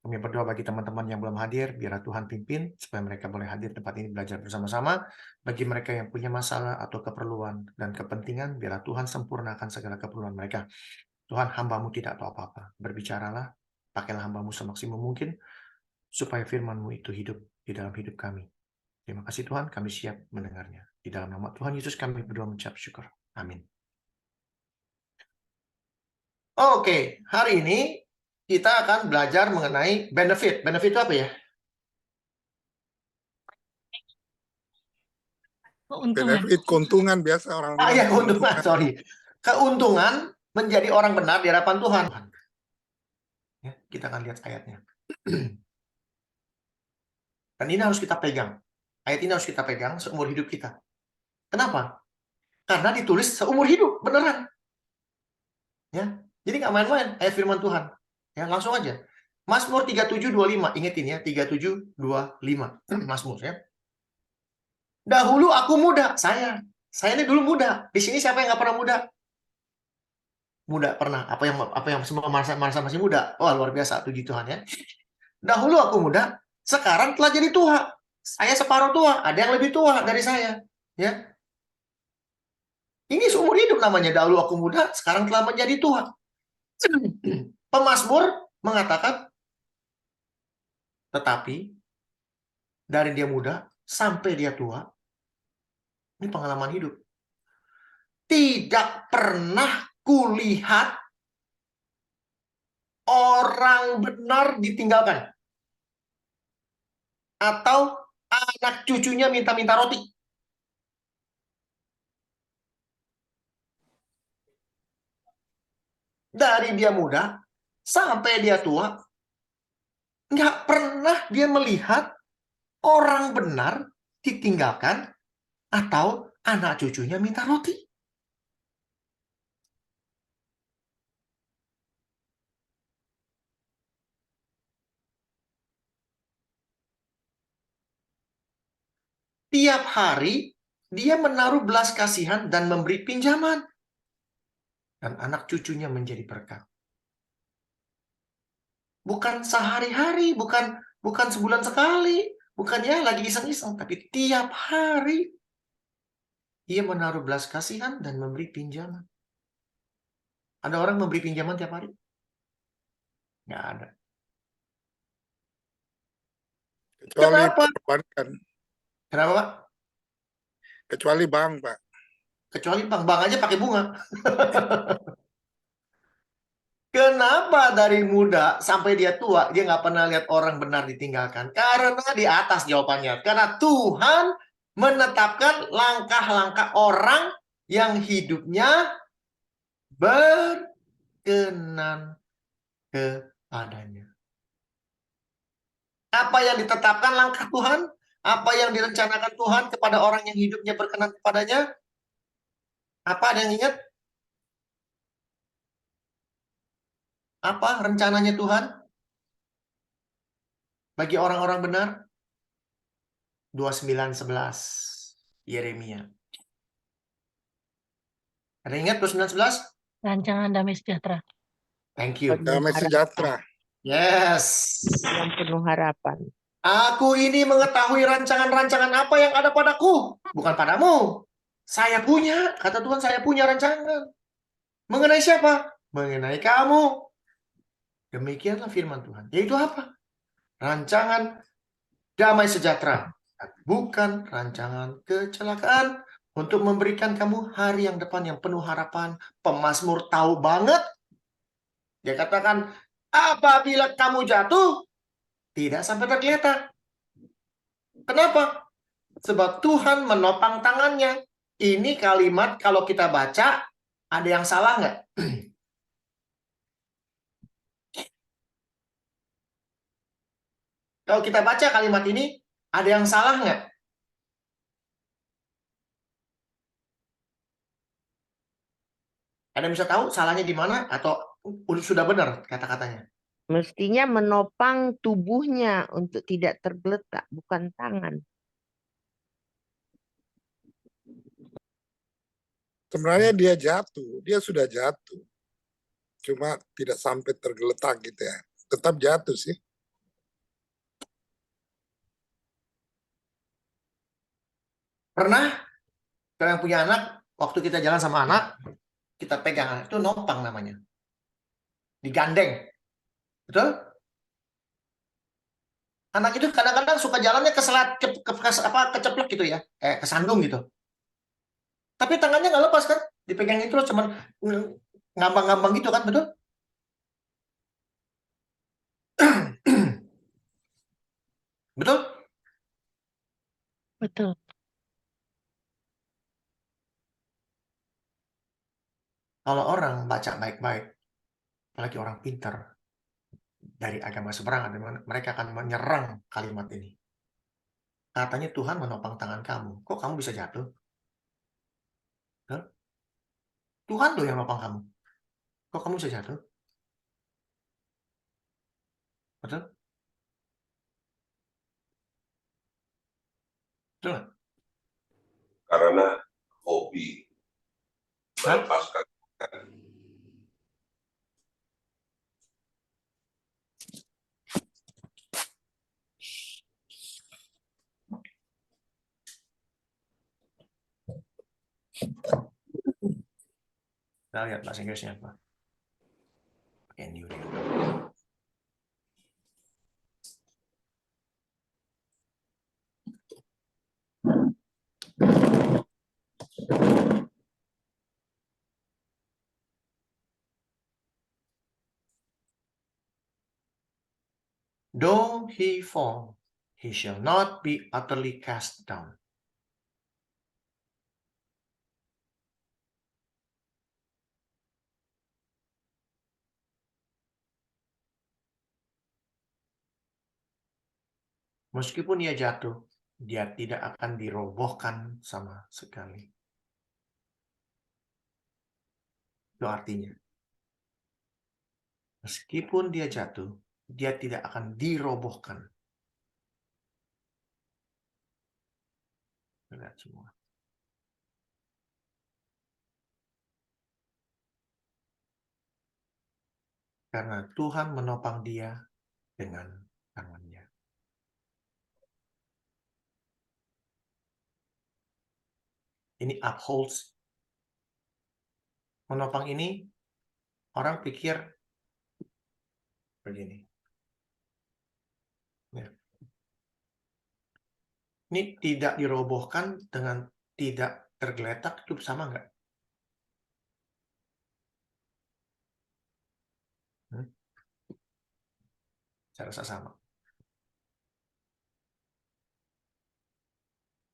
Kami berdoa bagi teman-teman yang belum hadir, biarlah Tuhan pimpin, supaya mereka boleh hadir tempat ini belajar bersama-sama. Bagi mereka yang punya masalah atau keperluan dan kepentingan, biarlah Tuhan sempurnakan segala keperluan mereka. Tuhan, hamba-Mu tidak tahu apa-apa. Berbicaralah, pakailah hamba-Mu semaksimum mungkin, supaya firman-Mu itu hidup di dalam hidup kami. Terima kasih Tuhan, kami siap mendengarnya. Di dalam nama Tuhan Yesus kami berdoa mengucap syukur. Amin. Oke, hari ini kita akan belajar mengenai benefit. Benefit itu apa ya? Keuntungan. Benefit, keuntungan biasa orang bilang. Ya, keuntungan, sorry. Keuntungan menjadi orang benar di hadapan Tuhan. Ya, kita akan lihat ayatnya. Dan ini harus kita pegang. Ayat ini harus kita pegang seumur hidup kita. Kenapa? Karena ditulis seumur hidup, beneran. Ya, jadi nggak main-main ayat firman Tuhan. Ya, langsung aja. Mazmur 37:25, ingetin ya, 37:25. Mazmur ya. Dahulu aku muda, saya ini dulu muda. Di sini siapa yang nggak pernah muda? Muda pernah. Apa yang semua merasa masih muda? Wah, luar biasa, puji Tuhan ya. Dahulu aku muda, sekarang telah jadi tua. Saya separuh tua, ada yang lebih tua dari saya. Ya. Ini seumur hidup namanya. Dahulu aku muda, sekarang telah menjadi tua. Pemazmur mengatakan, tetapi dari dia muda sampai dia tua, ini pengalaman hidup. Tidak pernah kulihat orang benar ditinggalkan. Atau anak cucunya minta-minta roti. Dari dia muda sampai dia tua, nggak pernah dia melihat orang benar ditinggalkan atau anak cucunya minta roti. Tiap hari dia menaruh belas kasihan dan memberi pinjaman. Dan anak cucunya menjadi berkat. Bukan sehari-hari, bukan sebulan sekali, bukan ya lagi iseng-iseng, tapi tiap hari dia menaruh belas kasihan dan memberi pinjaman. Ada orang memberi pinjaman tiap hari? Nggak ada. Kecuali Kenapa? perbankan. Kenapa, Pak? Kecuali bank, Pak. Kecuali bank aja pakai bunga. Kenapa dari muda sampai dia tua, dia nggak pernah lihat orang benar ditinggalkan? Karena di atas jawabannya. Karena Tuhan menetapkan langkah-langkah orang yang hidupnya berkenan kepadanya. Apa yang ditetapkan langkah Tuhan? Apa yang direncanakan Tuhan kepada orang yang hidupnya berkenan kepadanya? Apa, ada yang ingat? Apa rencananya Tuhan bagi orang-orang benar? 29:11 Yeremia. Ada yang ingat 29:11? Rancangan damai sejahtera. Thank you. Damai sejahtera. Yes. Yang penuh harapan. Aku ini mengetahui rancangan-rancangan apa yang ada padaku, bukan padamu. Saya punya, kata Tuhan, saya punya rancangan. Mengenai siapa? Mengenai kamu. Demikianlah firman Tuhan. Yaitu apa? Rancangan damai sejahtera. Bukan rancangan kecelakaan. Untuk memberikan kamu hari yang depan yang penuh harapan. Pemazmur tahu banget. Dia katakan, apabila kamu jatuh, tidak sampai tergeletak. Kenapa? Sebab Tuhan menopang tangannya. Ini kalimat kalau kita baca, ada yang salah nggak? Kalau kita baca kalimat ini, ada yang salah nggak? Ada yang bisa tahu salahnya di mana? Atau sudah benar kata-katanya? Mestinya menopang tubuhnya untuk tidak tergeletak, bukan tangan. Sebenarnya dia jatuh, dia sudah jatuh. Cuma tidak sampai tergeletak gitu ya. Tetap jatuh sih. Pernah kalau yang punya anak, waktu kita jalan sama anak, kita pegang anak, itu nopang namanya. Digandeng. Betul? Anak itu kadang-kadang suka jalannya keceplok gitu ya. Kesandung gitu. Tapi tangannya nggak lepas kan? Dipegangin terus, cuman ngambang-ngambang gitu kan, betul? Betul? Betul. Kalau orang baca baik-baik, apalagi orang pintar dari agama seberang, mereka akan menyerang kalimat ini. Katanya Tuhan menopang tangan kamu. Kok kamu bisa jatuh? Hah? Tuhan loh yang nopang kamu. Kok kamu bisa jatuh? Betul? Betul nggak? Karena hobi Hah? melepaskan. Kita lihat bahasa Inggrisnya apa. Pakai New Real. Though he fall, he shall not be utterly cast down. Meskipun ia jatuh, dia tidak akan dirobohkan sama sekali. Itu artinya. Meskipun dia jatuh, dia tidak akan dirobohkan. Lihat semua. Karena Tuhan menopang dia dengan tangannya. Ini upholds. Menopang ini, orang pikir begini. Ya. Ini tidak dirobohkan dengan tidak tergeletak, itu sama nggak? Saya rasa sama.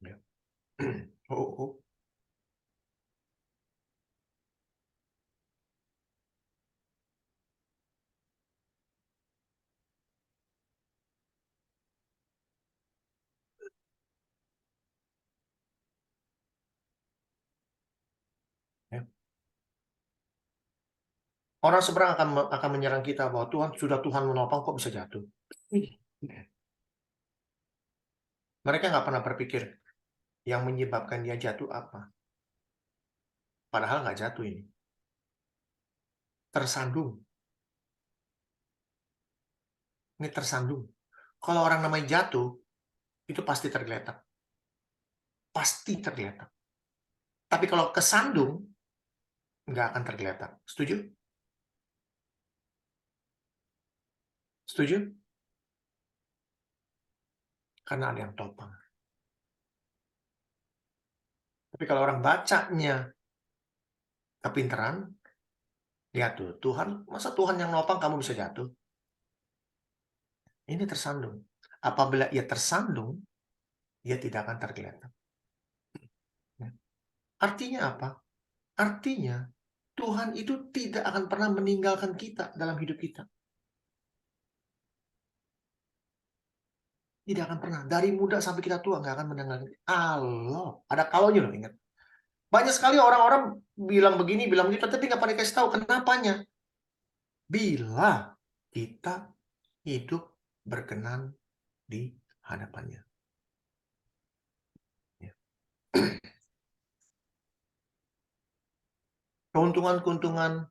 Ya. Oh. Ya. Orang seberang akan menyerang kita bahwa Tuhan menopang, kok bisa jatuh. Mereka nggak pernah berpikir yang menyebabkan dia jatuh apa. Padahal nggak jatuh ini. Tersandung. Ini tersandung. Kalau orang namanya jatuh, itu pasti tergeletak. Pasti tergeletak. Tapi kalau kesandung, nggak akan tergeletak. Setuju? Setuju? Karena ada yang topang. Tapi kalau orang bacanya kepintaran, lihat tuh, masa Tuhan yang nopang kamu bisa jatuh? Ini tersandung. Apabila ia tersandung, ia tidak akan tergeletak. Artinya apa? Artinya Tuhan itu tidak akan pernah meninggalkan kita dalam hidup kita. Tidak akan pernah. Dari muda sampai kita tua nggak akan meninggalkan. Allah, ada kalaunya loh, ingat. Banyak sekali orang-orang bilang begini, bilang begitu, tapi nggak pernah kasih tahu kenapanya. Bila kita hidup berkenan di hadapannya. Ya. Keuntungan-keuntungan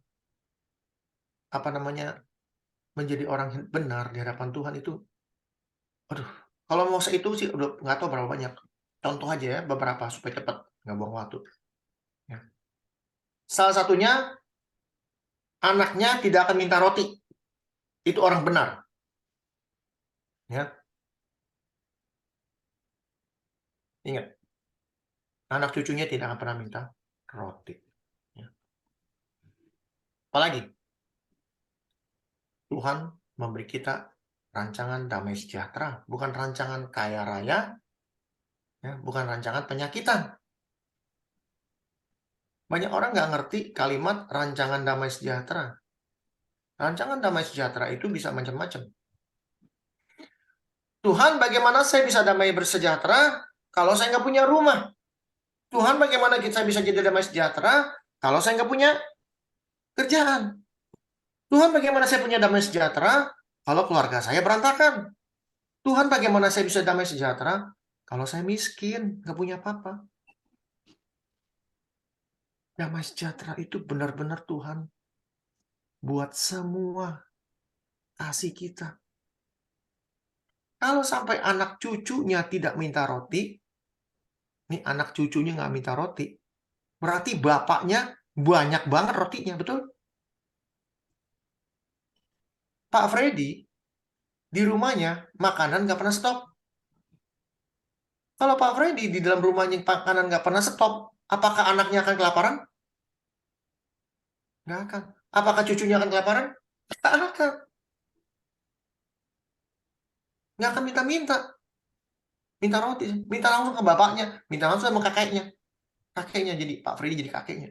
menjadi orang benar di hadapan Tuhan itu, aduh, kalau mau itu sih udah nggak tahu berapa banyak. Contoh aja ya, beberapa supaya cepat, nggak buang waktu. Ya. Salah satunya, anaknya tidak akan minta roti. Itu orang benar. Ya. Ingat, anak cucunya tidak akan pernah minta roti. Ya. Apalagi, Tuhan memberi kita rancangan damai sejahtera, bukan rancangan kaya raya, ya, bukan rancangan penyakitan. Banyak orang nggak ngerti kalimat rancangan damai sejahtera. Rancangan damai sejahtera itu bisa macam-macam. Tuhan, bagaimana saya bisa damai bersejahtera kalau saya nggak punya rumah? Tuhan, bagaimana kita bisa jadi damai sejahtera kalau saya nggak punya kerjaan? Tuhan, bagaimana saya punya damai sejahtera kalau keluarga saya berantakan? Tuhan, bagaimana saya bisa damai sejahtera kalau saya miskin, nggak punya apa-apa? Damai sejahtera itu benar-benar Tuhan buat semua kasih kita. Kalau sampai anak cucunya tidak minta roti, nih anak cucunya nggak minta roti, berarti bapaknya banyak banget rotinya, betul? Pak Freddy, di rumahnya makanan nggak pernah stop. Kalau Pak Freddy di dalam rumahnya makanan nggak pernah stop, apakah anaknya akan kelaparan? Nggak akan. Apakah cucunya akan kelaparan? Nggak akan. Nggak akan minta-minta. Minta roti. Minta langsung ke bapaknya. Minta langsung sama kakeknya. Kakeknya jadi, Pak Freddy jadi kakeknya.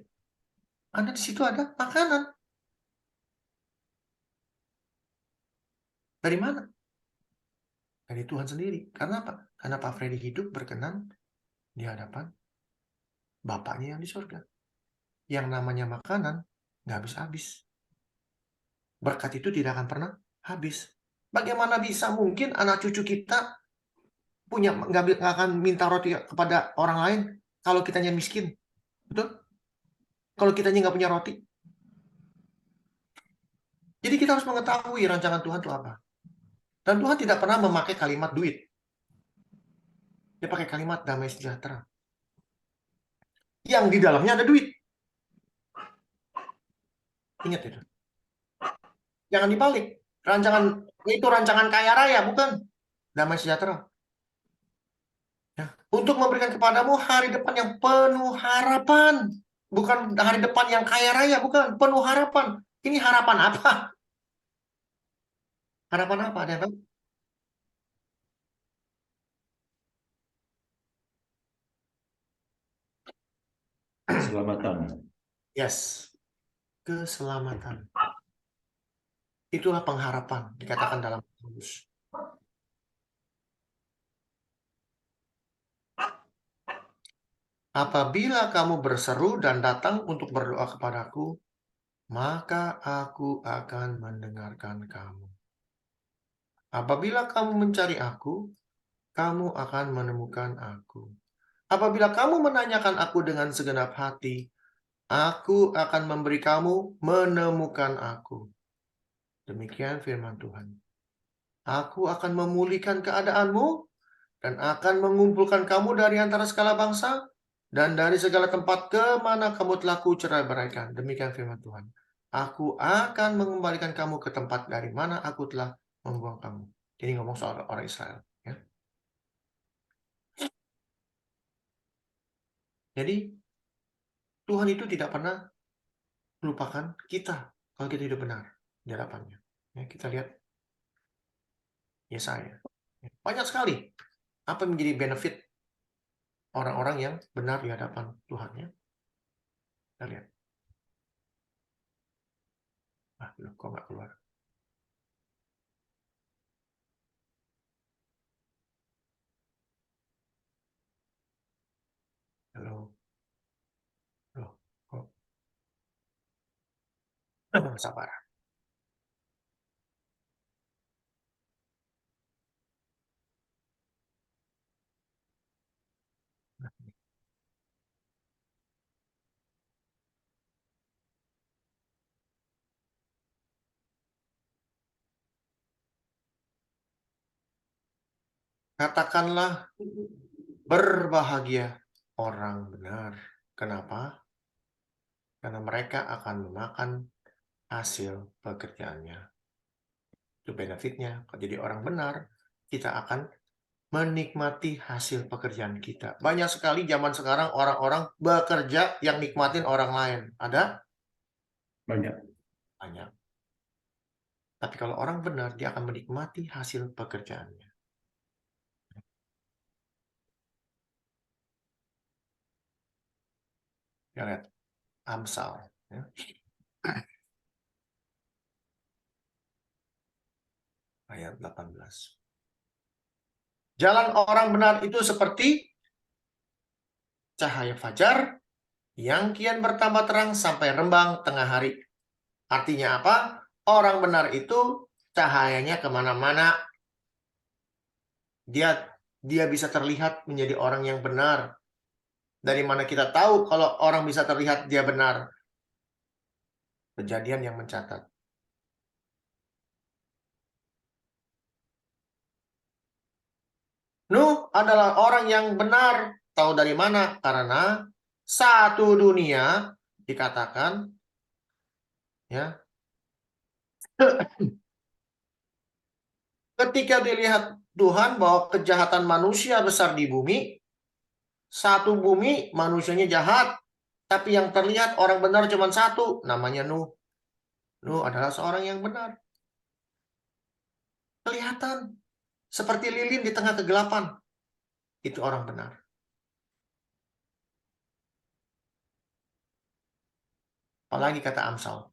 Anda di situ ada makanan. Dari mana? Dari Tuhan sendiri. Karena apa? Karena Pak Freddy hidup berkenan di hadapan Bapaknya yang di surga. Yang namanya makanan nggak habis-habis. Berkat itu tidak akan pernah habis. Bagaimana bisa mungkin anak cucu kita punya nggak akan minta roti kepada orang lain kalau kitanya miskin? Betul? Kalau kitanya nggak punya roti. Jadi kita harus mengetahui rancangan Tuhan itu apa. Dan Tuhan tidak pernah memakai kalimat duit. Dia pakai kalimat damai sejahtera. Yang di dalamnya ada duit. Ingat itu. Jangan dibalik. Rancangan itu rancangan kaya raya, bukan damai sejahtera. Ya. Untuk memberikan kepadamu hari depan yang penuh harapan. Bukan hari depan yang kaya raya, bukan. Penuh harapan. Ini harapan apa? Harapan apa? Ada yang tahu? Keselamatan. Yes. Keselamatan. Itulah pengharapan dikatakan dalam Paulus. Apabila kamu berseru dan datang untuk berdoa kepadaku, maka aku akan mendengarkan kamu. Apabila kamu mencari aku, kamu akan menemukan aku. Apabila kamu menanyakan aku dengan segenap hati, aku akan memberi kamu menemukan aku. Demikian firman Tuhan. Aku akan memulihkan keadaanmu dan akan mengumpulkan kamu dari antara segala bangsa dan dari segala tempat ke mana kamu telah kucerai-beraikan. Demikian firman Tuhan. Aku akan mengembalikan kamu ke tempat dari mana aku telah membuang kamu. Jadi ngomong soal orang Israel. Ya. Jadi Tuhan itu tidak pernah melupakan kita kalau kita hidup benar di hadapannya. Ya, kita lihat Yesaya. Banyak sekali apa yang menjadi benefit orang-orang yang benar di hadapan Tuhan. Ya. Kita lihat. Kok nggak keluar? Halo. Loh, kok sabar. Katakanlah Berbahagia orang benar. Kenapa? Karena mereka akan memakan hasil pekerjaannya. Itu benefitnya. Kalau jadi orang benar, kita akan menikmati hasil pekerjaan kita. Banyak sekali zaman sekarang orang-orang bekerja yang nikmatin orang lain. Ada? Banyak. Banyak. Tapi kalau orang benar, dia akan menikmati hasil pekerjaannya. Ya, lihat. Amsal. Ya. Ayat 18. Jalan orang benar itu seperti cahaya fajar yang kian bertambah terang sampai rembang tengah hari. Artinya apa? Orang benar itu cahayanya kemana-mana. Dia bisa terlihat menjadi orang yang benar. Dari mana kita tahu kalau orang bisa terlihat dia benar? Kejadian yang mencatat. Nuh adalah orang yang benar. Tahu dari mana? Karena satu dunia dikatakan ya. Ketika dilihat Tuhan bahwa kejahatan manusia besar di bumi, satu bumi manusianya jahat, tapi yang terlihat orang benar cuma satu, namanya Nuh. Nuh adalah seorang yang benar. Kelihatan seperti lilin di tengah kegelapan. Itu orang benar. Apalagi kata Amsal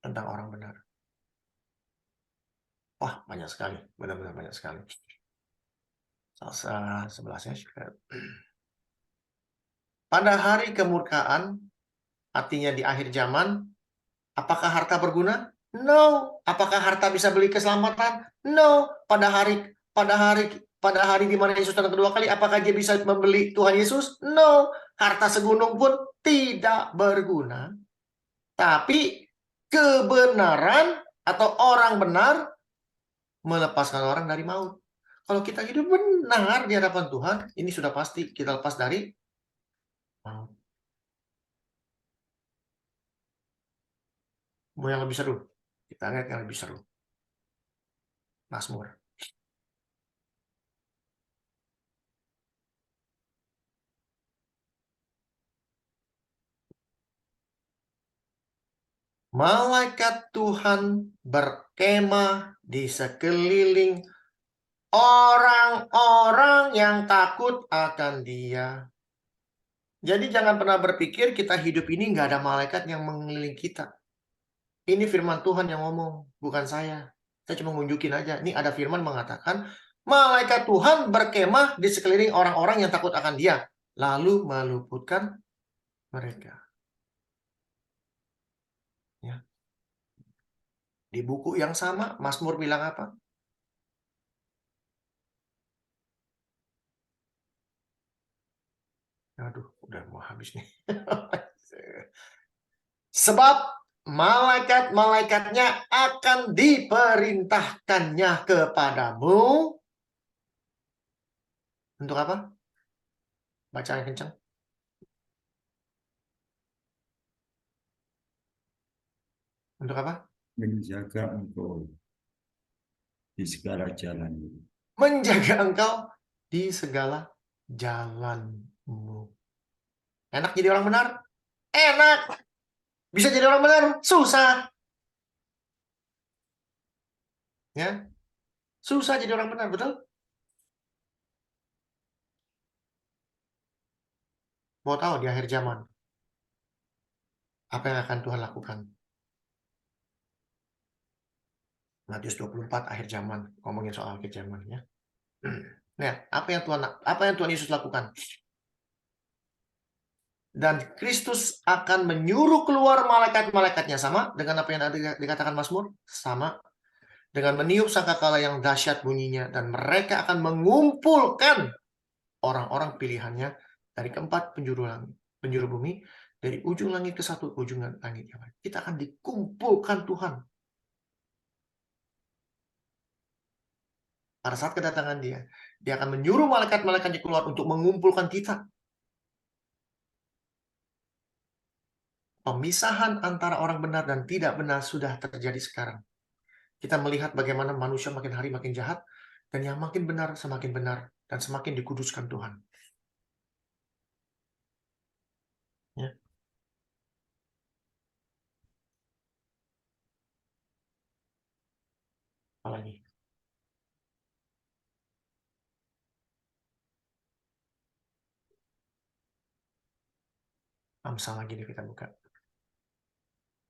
tentang orang benar. Wah, banyak sekali. Benar-benar banyak sekali. Sebelasnya. Pada hari kemurkaan, artinya di akhir zaman, apakah harta berguna? No. Apakah harta bisa beli keselamatan? No. Pada hari di mana Yesus datang kedua kali, apakah dia bisa membeli Tuhan Yesus? No. Harta segunung pun tidak berguna. Tapi kebenaran atau orang benar melepaskan orang dari maut. Kalau kita hidup benar di hadapan Tuhan, ini sudah pasti kita lepas dari maut. Mau yang lebih seru? Kita lihat yang lebih seru. Mazmur. Malaikat Tuhan berkemah di sekeliling orang-orang yang takut akan Dia. Jadi jangan pernah berpikir kita hidup ini nggak ada malaikat yang mengelilingi kita. Ini firman Tuhan yang ngomong, bukan saya. Saya cuma nunjukin aja. Ini ada firman mengatakan, malaikat Tuhan berkemah di sekeliling orang-orang yang takut akan Dia, lalu meluputkan mereka. Ya. Di buku yang sama, Mazmur bilang apa? Aduh, udah mau habis nih. Sebab malaikat-malaikatnya akan diperintahkannya kepadamu. Untuk apa? Baca yang kencang. Untuk apa? Menjaga engkau di segala jalan. Menjaga engkau di segala jalanmu. Enak jadi orang benar? Enak. Bisa jadi orang benar? Susah. Ya. Susah jadi orang benar, betul? Mau tahu di akhir zaman apa yang akan Tuhan lakukan? Matius 24 akhir zaman, ngomongin soal akhir zaman ya. Nah, apa yang Tuhan Yesus lakukan? Dan Kristus akan menyuruh keluar malaikat-malaikatnya, sama dengan apa yang dikatakan Mazmur, sama dengan meniup sangkakala yang dahsyat bunyinya, dan mereka akan mengumpulkan orang-orang pilihannya dari keempat penjuru bumi, dari ujung langit ke satu ujung langit yang lain. Kita akan dikumpulkan Tuhan. pada saat kedatangan dia akan menyuruh malaikat-malaikatnya keluar untuk mengumpulkan kita. Pemisahan antara orang benar dan tidak benar sudah terjadi sekarang. Kita melihat bagaimana manusia makin hari makin jahat, dan yang makin benar semakin benar, dan semakin dikuduskan Tuhan. Ya. Apalagi? Amsal lagi nih kita buka.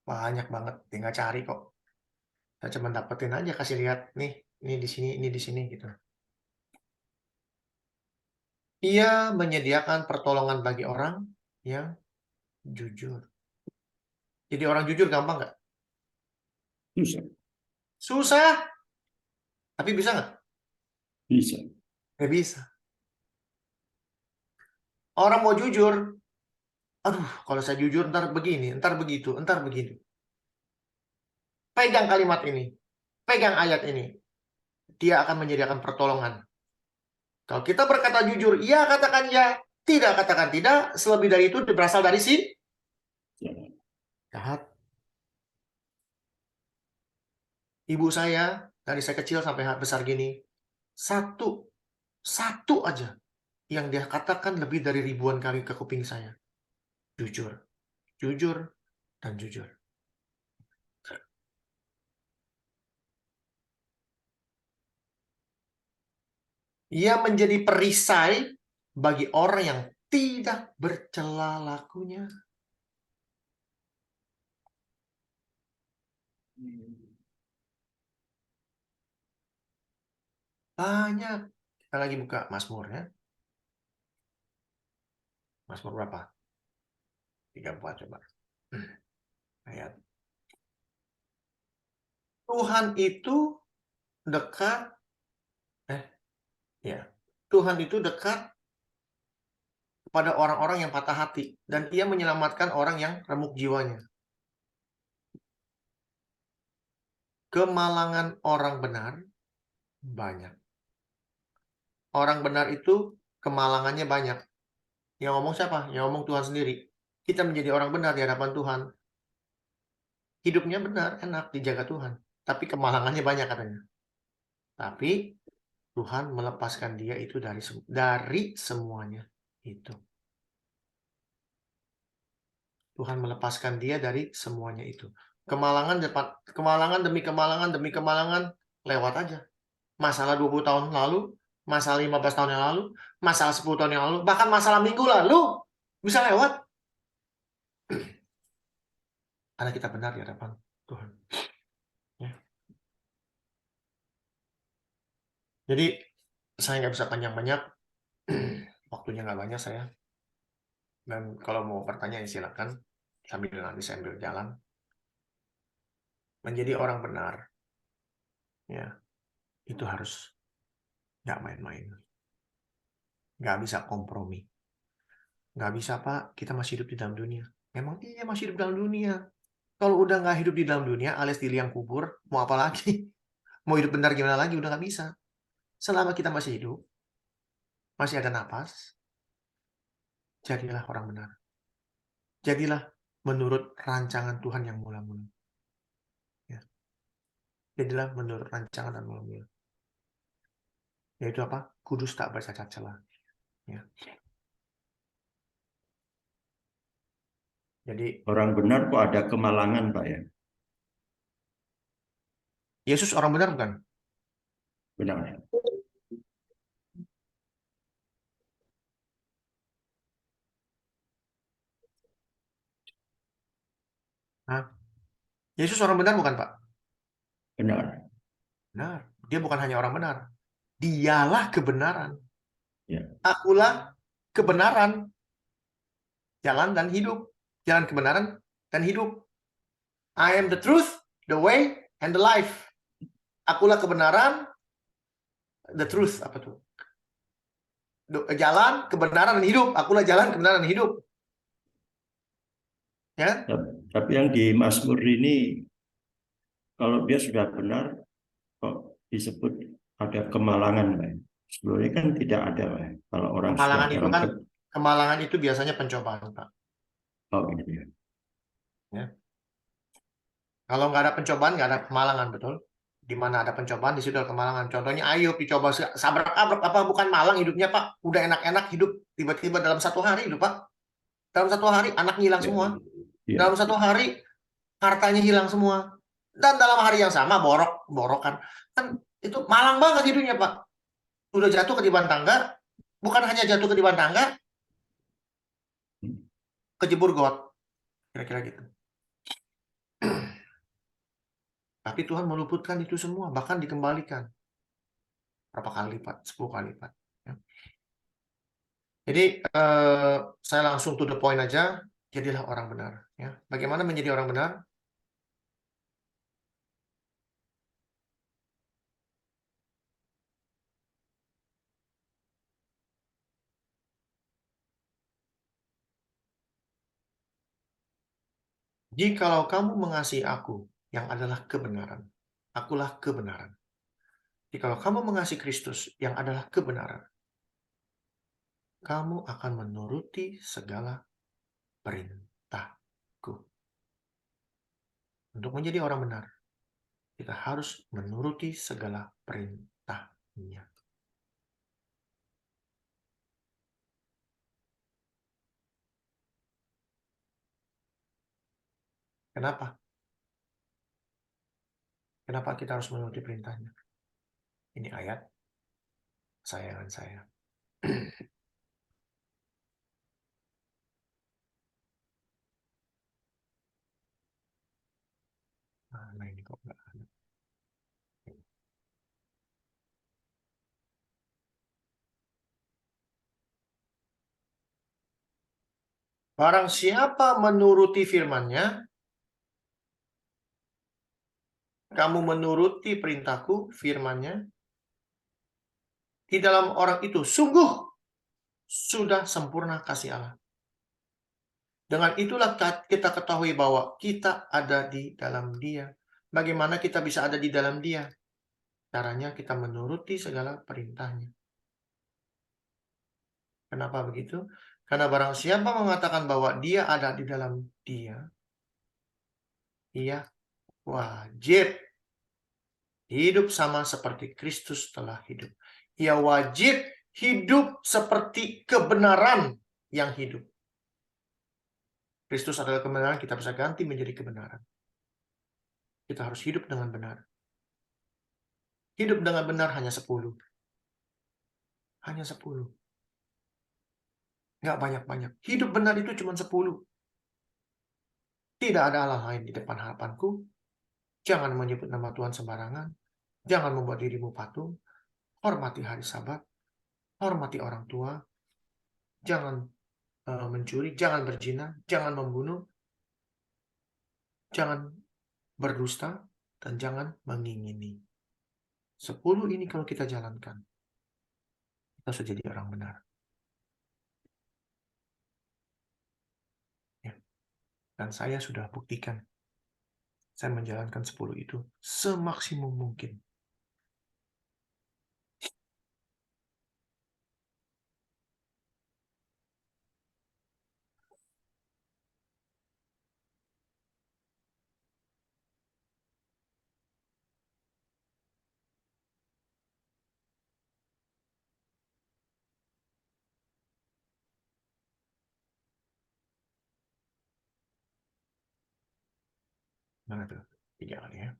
Banyak banget, tinggal cari kok. Saya cuma dapetin aja, kasih lihat nih, ini di sini, ini di sini gitu. Ia menyediakan pertolongan bagi orang yang jujur. Jadi orang jujur gampang nggak? Susah. Susah. Tapi bisa nggak? Bisa. Nggak bisa. Orang mau jujur, aduh, kalau saya jujur ntar begini, ntar begitu, ntar begitu. Pegang kalimat ini, pegang ayat ini. Dia akan menyediakan pertolongan. Kalau kita berkata jujur, ya katakan ya, tidak katakan tidak. Selebih dari itu berasal dari si jahat. Ibu saya, dari saya kecil sampai besar gini, satu aja yang dia katakan lebih dari ribuan kali ke kuping saya. Jujur, jujur, dan jujur. Ia menjadi perisai bagi orang yang tidak bercela lakunya. Banyak. Kita lagi buka Mazmur ya. Mazmur berapa? 34 coba. Ayat. Tuhan itu dekat. Ya. Tuhan itu dekat kepada orang-orang yang patah hati. Dan ia menyelamatkan orang yang remuk jiwanya. Kemalangan orang benar banyak. Orang benar itu kemalangannya banyak. Yang ngomong siapa? Yang ngomong Tuhan sendiri. Kita menjadi orang benar di hadapan Tuhan. Hidupnya benar, enak, dijaga Tuhan. Tapi kemalangannya banyak katanya. Tapi Tuhan melepaskan dia itu dari semuanya itu. Tuhan melepaskan dia dari semuanya itu. Kemalangan demi kemalangan lewat aja. Masalah 20 tahun lalu, masalah 15 tahun yang lalu, masalah 10 tahun yang lalu, bahkan masalah minggu lalu bisa lewat. Karena kita benar di hadapan Tuhan. Ya. Jadi saya nggak bisa panjang-banyak, waktunya nggak banyak saya. Dan kalau mau bertanya ya silakan, nanti saya ambil jalan. Menjadi orang benar, ya itu harus nggak main-main, nggak bisa kompromi, nggak bisa Pak, kita masih hidup di dalam dunia. Memang iya masih hidup dalam dunia. Kalau udah nggak hidup di dalam dunia, alias di liang kubur, mau apa lagi? Mau hidup benar gimana lagi? Udah nggak bisa. Selama kita masih hidup, masih ada napas, jadilah orang benar. Jadilah menurut rancangan Tuhan yang mula-mula. Ya. Jadilah menurut rancangan dan mula-mula. Yaitu apa? Kudus tak bercacat celah. Ya. Jadi Orang benar kok ada kemalangan, Pak ya? Yesus orang benar bukan? Benar. Hah? Yesus orang benar bukan Pak? Benar. Benar. Dia bukan hanya orang benar. Dialah kebenaran. Ya. Akulah kebenaran. Jalan dan hidup. Jalan kebenaran dan hidup. I am the truth, the way, and the life. Akulah kebenaran, the truth. Apa tuh? Jalan, kebenaran, dan hidup. Akulah jalan, kebenaran, dan hidup. Ya? Tapi yang di Mazmur ini, kalau dia sudah benar, kok disebut ada kemalangan, Pak. Sebelumnya kan tidak ada, Pak. Kalau orang sudah Kemalangan itu dalam kan, kemalangan itu biasanya pencobaan, Pak. oh gitu ya. Kalau nggak ada pencobaan, nggak ada kemalangan, betul? Di mana ada pencobaan, di situ ada kemalangan. Contohnya Ayub dicoba sabrak-abrak, apa bukan malang hidupnya, Pak? Udah enak-enak hidup, tiba-tiba dalam 1 hari hidup, Pak. Dalam 1 hari anak hilang Ya, semua. ya. Dalam 1 hari hartanya hilang semua. Dan dalam hari yang sama borokan. Kan itu malang banget hidupnya, Pak. Udah jatuh ke diban tangga, bukan hanya jatuh ke diban tangga, kejebur got. Kira-kira gitu. Tapi Tuhan meluputkan itu semua, bahkan dikembalikan. Berapa kali lipat? 10 kali lipat. Ya. Jadi saya langsung to the point aja, jadilah orang benar. Ya. Bagaimana menjadi orang benar? Jikalau kamu mengasihi aku, yang adalah kebenaran, akulah kebenaran. Jikalau kamu mengasihi Kristus, yang adalah kebenaran, kamu akan menuruti segala perintahku. Untuk menjadi orang benar, kita harus menuruti segala perintahnya. Kenapa? Kenapa kita harus menuruti perintahnya? Ini ayat sayangan saya. Nah, ini kok nggak ada. Barang siapa menuruti firman-Nya, kamu menuruti perintahku, firman-Nya, di dalam orang itu sungguh sudah sempurna kasih Allah. Dengan itulah kita ketahui bahwa kita ada di dalam Dia. Bagaimana kita bisa ada di dalam Dia? Caranya kita menuruti segala perintahnya. Kenapa begitu? Karena barang siapa mengatakan bahwa dia ada di dalam Dia, ia wajib hidup sama seperti Kristus telah hidup. Ia wajib hidup seperti kebenaran yang hidup. Kristus adalah kebenaran, kita bisa ganti menjadi kebenaran. Kita harus hidup dengan benar. Hidup dengan benar hanya 10. Hanya 10. Nggak banyak-banyak. Hidup benar itu cuma 10. Tidak ada Allah lain di depan harapanku. Jangan menyebut nama Tuhan sembarangan. Jangan membuat dirimu patung. Hormati hari Sabat. Hormati orang tua. Jangan mencuri. Jangan berzina. Jangan membunuh. Jangan berdusta. Dan jangan mengingini. 10 ini kalau kita jalankan, kita sudah jadi orang benar. Ya. Dan saya sudah buktikan. Saya menjalankan 10 itu semaksimum mungkin. Mana tuh? 3 kali ya.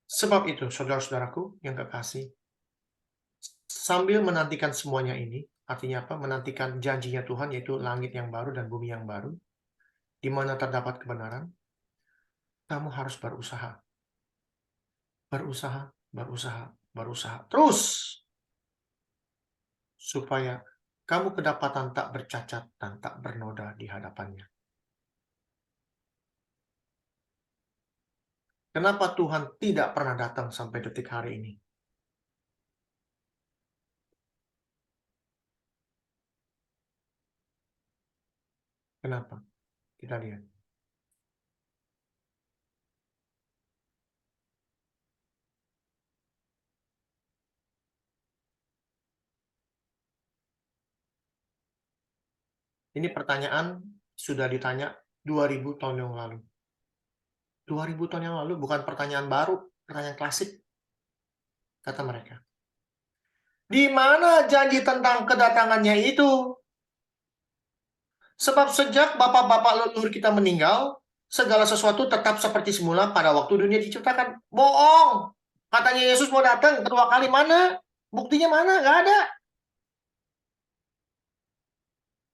Sebab itu, saudara-saudaraku yang kekasih, sambil menantikan semuanya ini, artinya apa? Menantikan janjinya Tuhan, yaitu langit yang baru dan bumi yang baru, di mana terdapat kebenaran, kamu harus berusaha. Berusaha, berusaha, berusaha. Terus! Supaya kamu kedapatan tak bercacat dan tak bernoda di hadapannya. Kenapa Tuhan tidak pernah datang sampai detik hari ini? Kenapa? Kita lihat. Ini pertanyaan sudah ditanya 2000 tahun yang lalu. 2000 tahun yang lalu bukan pertanyaan baru, pertanyaan klasik. Kata mereka. Di mana janji tentang kedatangannya itu? Sebab sejak bapak-bapak leluhur kita meninggal, segala sesuatu tetap seperti semula pada waktu dunia diciptakan. Bohong. Katanya Yesus mau datang kedua kali, mana? Buktinya mana? Nggak ada.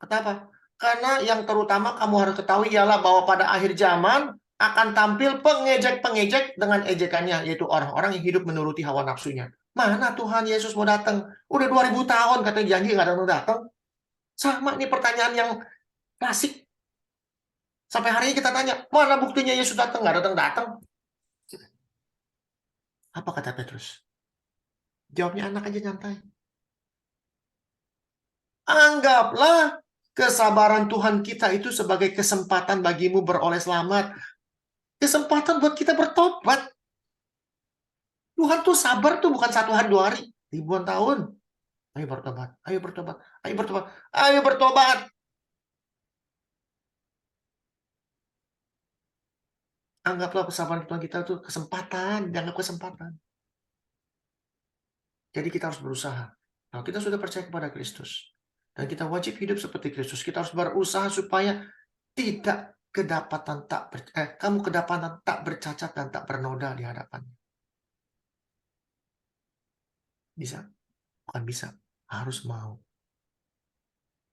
Kenapa? Karena yang terutama kamu harus ketahui ialah bahwa pada akhir zaman akan tampil pengejek-pengejek dengan ejekannya, yaitu orang-orang yang hidup menuruti hawa nafsunya. Mana Tuhan Yesus mau datang? Udah 2000 tahun katanya janji nggak datang. Sama nih pertanyaan yang klasik. Sampai hari ini kita tanya, mana buktinya Yesus datang? Nggak datang-datang. Apa kata Petrus? Jawabnya anak aja nyantai. Anggaplah kesabaran Tuhan kita itu sebagai kesempatan bagimu beroleh selamat. Kesempatan buat kita bertobat. Tuhan tuh sabar tuh bukan 1 hari 2 hari, ribuan tahun. Ayo bertobat, ayo bertobat, ayo bertobat, ayo bertobat. Anggaplah kesabaran Tuhan kita itu kesempatan, dianggap kesempatan. Jadi kita harus berusaha. Kalau kita sudah percaya kepada Kristus, dan kita wajib hidup seperti Kristus, kita harus berusaha supaya tidak kamu kedapatan tak bercacat dan tak bernoda di hadapannya. Bisa? Bukan bisa, harus mau.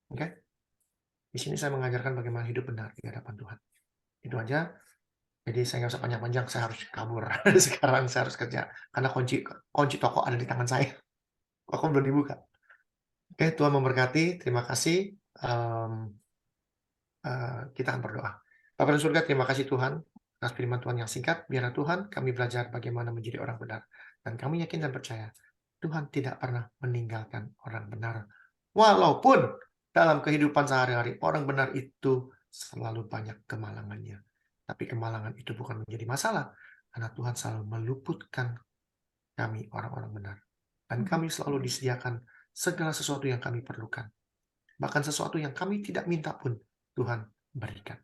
Oke? Di sini saya mengajarkan bagaimana hidup benar di hadapan Tuhan. Itu aja. Jadi saya nggak usah panjang-panjang, saya harus kabur. Sekarang saya harus kerja. Karena kunci toko ada di tangan saya. Toko belum dibuka. Oke, Tuhan memberkati. Terima kasih. Kita akan berdoa. Bapa di surga, terima kasih Tuhan atas firman Tuhan yang singkat. Biarlah Tuhan kami belajar bagaimana menjadi orang benar. Dan kami yakin dan percaya Tuhan tidak pernah meninggalkan orang benar. Walaupun dalam kehidupan sehari-hari orang benar itu selalu banyak kemalangannya. Tapi kemalangan itu bukan menjadi masalah. Karena Tuhan selalu meluputkan kami orang-orang benar. Dan kami selalu disediakan segala sesuatu yang kami perlukan. Bahkan sesuatu yang kami tidak minta pun Tuhan berikan.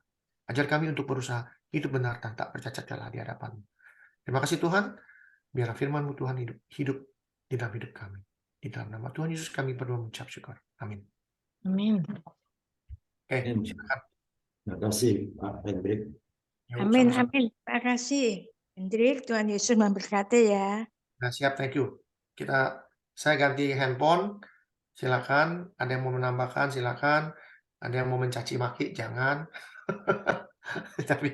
Ajar kami untuk berusaha hidup benar dan tak bercacat celah di hadapan-Mu. Terima kasih Tuhan. Biarlah firman-Mu Tuhan hidup di dalam hidup kami. Di dalam nama Tuhan Yesus kami berdoa mengucap syukur. Amin. Amin. Oke, Amin. silakan. Terima kasih Pak Hendrik. Yuk, Amin, sama-sama. amin. Terima kasih. Hendrik, Tuhan Yesus memberkati ya. Nah, siap, thank you. Saya ganti handphone. Silakan. Ada yang mau menambahkan, silakan. Ada yang mau mencaci maki, jangan. Tapi